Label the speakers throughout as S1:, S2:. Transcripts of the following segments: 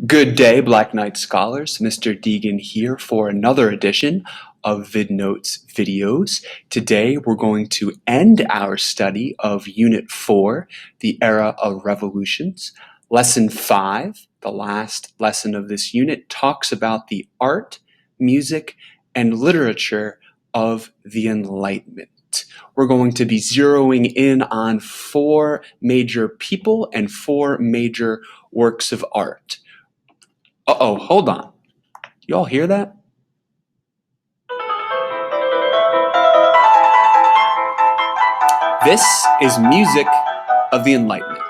S1: Good day, Black Knight scholars. Mr. Deegan here for another edition of VidNotes videos. Today, we're going to end our study of Unit 4, the Era of Revolutions. Lesson 5, the last lesson of this unit, talks about the art, music, and literature of the Enlightenment. We're going to be zeroing in on 4 major people and 4 major works of art. Uh-oh, hold on. Y'all hear that? This is music of the Enlightenment.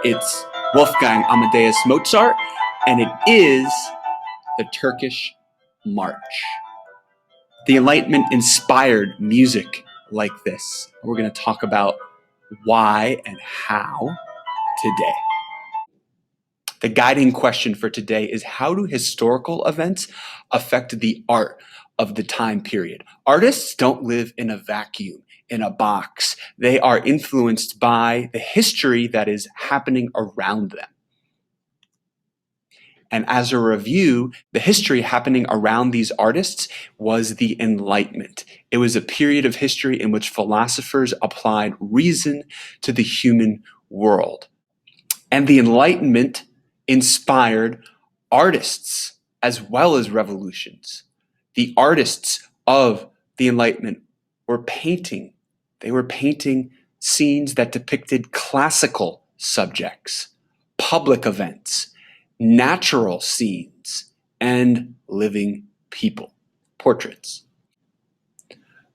S1: It's Wolfgang Amadeus Mozart, and it is the Turkish March. The Enlightenment inspired music like this. We're going to talk about why and how today. The guiding question for today is, how do historical events affect the art of the time period? Artists don't live in a vacuum, in a box. They are influenced by the history that is happening around them. And as a review, the history happening around these artists was the Enlightenment. It was a period of history in which philosophers applied reason to the human world. And the Enlightenment inspired artists as well as revolutions. The artists of the Enlightenment were painting. They were painting scenes that depicted classical subjects, public events, natural scenes, and living people, portraits.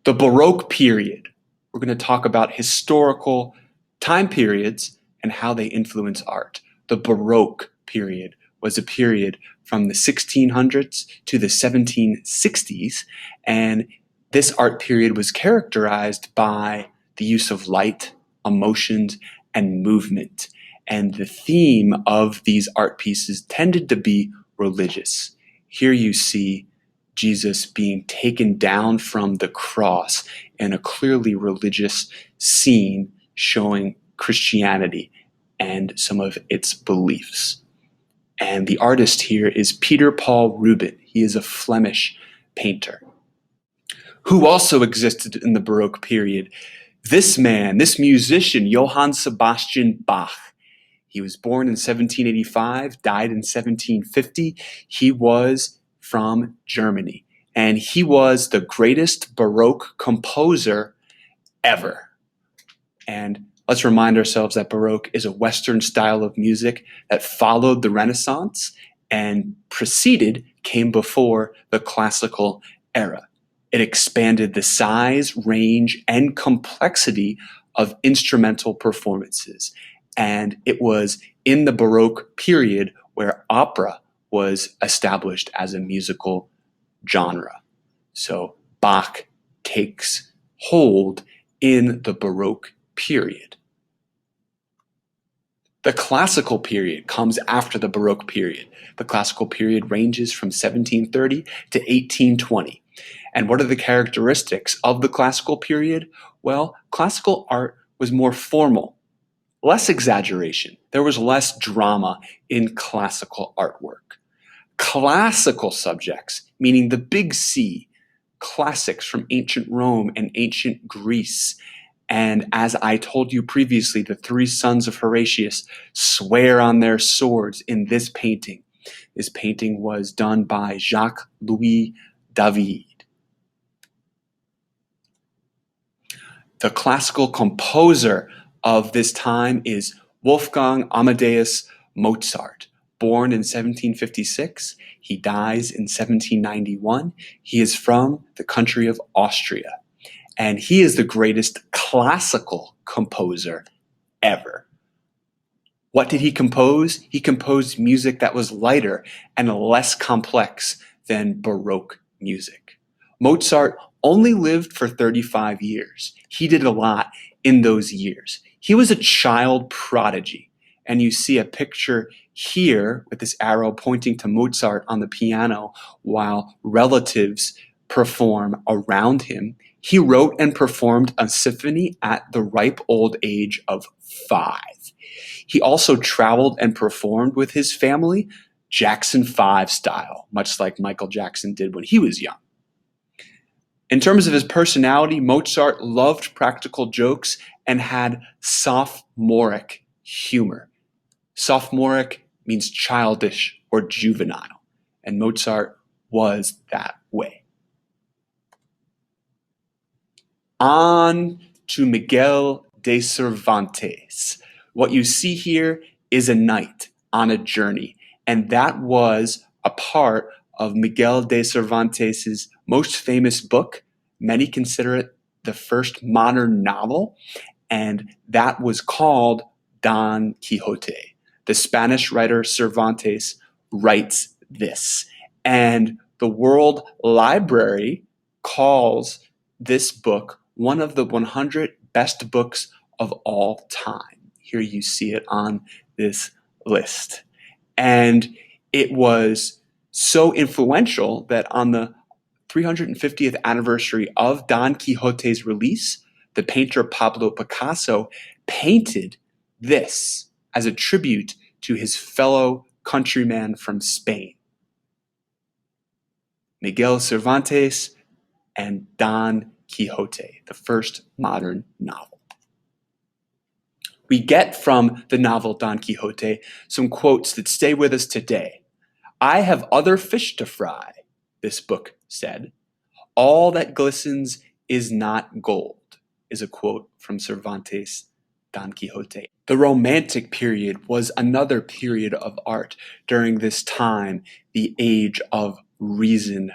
S1: The Baroque period, we're going to talk about historical time periods and how they influence art. The Baroque period was a period from the 1600s to the 1760s, and this art period was characterized by the use of light, emotions, and movement. And the theme of these art pieces tended to be religious. Here you see Jesus being taken down from the cross in a clearly religious scene showing Christianity and some of its beliefs. And the artist here is Peter Paul Rubens. He is a Flemish painter who also existed in the Baroque period. This man, this musician, Johann Sebastian Bach. He was born in 1785, died in 1750. He was from Germany, and he was the greatest Baroque composer ever. And let's remind ourselves that Baroque is a Western style of music that followed the Renaissance and came before the classical era. It expanded the size, range, and complexity of instrumental performances. And it was in the Baroque period where opera was established as a musical genre. So Bach takes hold in the Baroque period. The classical period comes after the Baroque period. The classical period ranges from 1730 to 1820. And what are the characteristics of the classical period? Well, classical art was more formal, less exaggeration. There was less drama in classical artwork. Classical subjects, meaning the big C, classics from ancient Rome and ancient Greece. And as I told you previously, the 3 sons of Horatius swear on their swords in this painting. This painting was done by Jacques-Louis David. The classical composer of this time is Wolfgang Amadeus Mozart. Born in 1756, he dies in 1791. He is from the country of Austria, and he is the greatest classical composer ever. What did he compose? He composed music that was lighter and less complex than Baroque music. Mozart only lived for 35 years. He did a lot in those years. He was a child prodigy, and you see a picture here with this arrow pointing to Mozart on the piano while relatives perform around him. He wrote and performed a symphony at the ripe old age of 5. He also traveled and performed with his family Jackson 5 style, much like Michael Jackson did when he was young. In terms of his personality, Mozart loved practical jokes and had sophomoric humor. Sophomoric means childish or juvenile, and Mozart was that way. On to Miguel de Cervantes. What you see here is a knight on a journey, and that was a part of Miguel de Cervantes' most famous book. Many consider it the first modern novel, and that was called Don Quixote. The Spanish writer Cervantes writes this, and the World Library calls this book one of the 100 best books of all time. Here you see it on this list. And it was so influential that on the 350th anniversary of Don Quixote's release, the painter Pablo Picasso painted this as a tribute to his fellow countryman from Spain. Miguel Cervantes and Don Quixote, the first modern novel. We get from the novel Don Quixote some quotes that stay with us today. "I have other fish to fry," this book said. "All that glistens is not gold," is a quote from Cervantes' Don Quixote. The Romantic period was another period of art during this time, the age of reason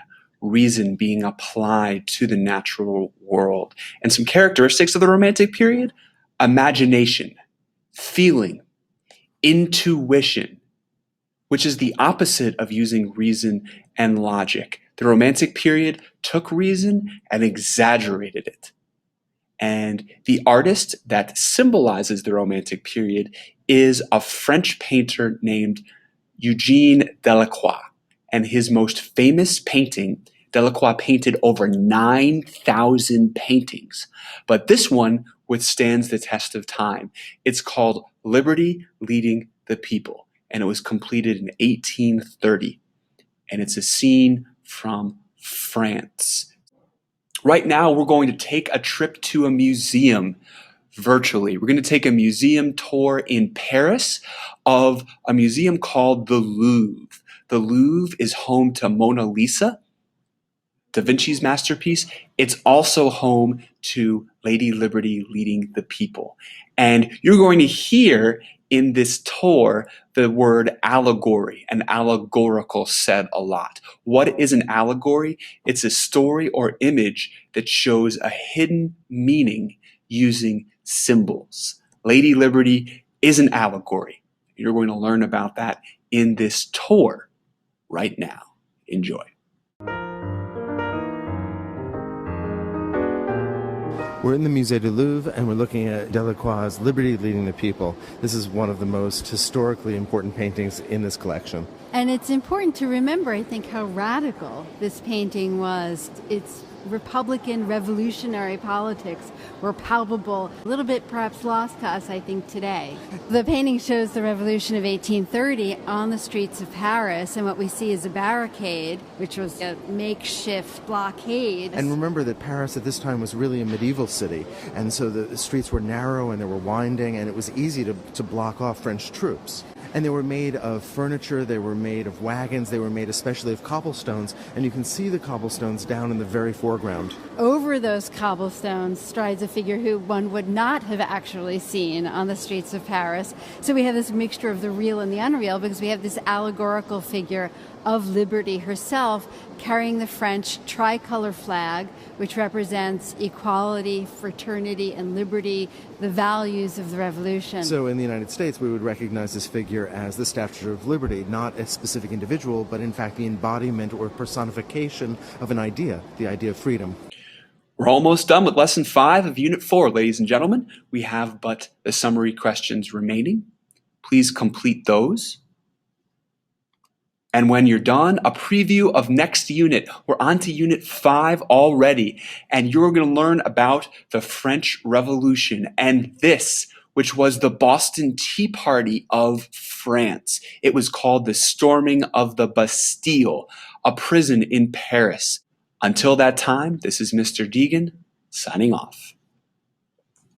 S1: being applied to the natural world. And some characteristics of the Romantic period: imagination, feeling, intuition, which is the opposite of using reason and logic. The Romantic period took reason and exaggerated it. And the artist that symbolizes the Romantic period is a French painter named Eugene Delacroix. And his most famous painting, Delacroix painted over 9,000 paintings, but this one withstands the test of time. It's called Liberty Leading the People, and it was completed in 1830. And it's a scene from France. Right now, we're going to take a trip to a museum virtually. We're going to take a museum tour in Paris of a museum called the Louvre. The Louvre is home to Mona Lisa, Da Vinci's masterpiece. It's also home to Lady Liberty Leading the People. And you're going to hear in this tour the word allegory and allegorical said a lot. What is an allegory? It's a story or image that shows a hidden meaning using symbols. Lady Liberty is an allegory. You're going to learn about that in this tour right now. Enjoy.
S2: We're in the Musée du Louvre, and we're looking at Delacroix's Liberty Leading the People. This is one of the most historically important paintings in this collection.
S3: And it's important to remember, I think, how radical this painting was. Its Republican revolutionary politics were palpable, a little bit perhaps lost to us, I think, today. The painting shows the revolution of 1830 on the streets of Paris, and what we see is a barricade, which was a makeshift blockade.
S2: And remember that Paris at this time was really a medieval city, and so the streets were narrow and they were winding, and it was easy to block off French troops. And they were made of furniture, they were made of wagons, they were made especially of cobblestones, and you can see the cobblestones down in the very foreground.
S3: Over those cobblestones strides a figure who one would not have actually seen on the streets of Paris. So we have this mixture of the real and the unreal, because we have this allegorical figure of Liberty herself carrying the French tricolor flag, which represents equality, fraternity, and liberty, the values of the revolution.
S2: So in the United States, we would recognize this figure as the Statue of Liberty, not a specific individual, but in fact the embodiment or personification of an idea, the idea of freedom.
S1: We're almost done with Lesson 5 of Unit 4, ladies and gentlemen. We have but the summary questions remaining. Please complete those. And when you're done, a preview of next unit. We're on to Unit 5 already, and you're going to learn about the French Revolution. And this which was the Boston Tea Party of France. It was called the storming of the Bastille, a prison in Paris. Until that time, this is Mr. Deegan signing off.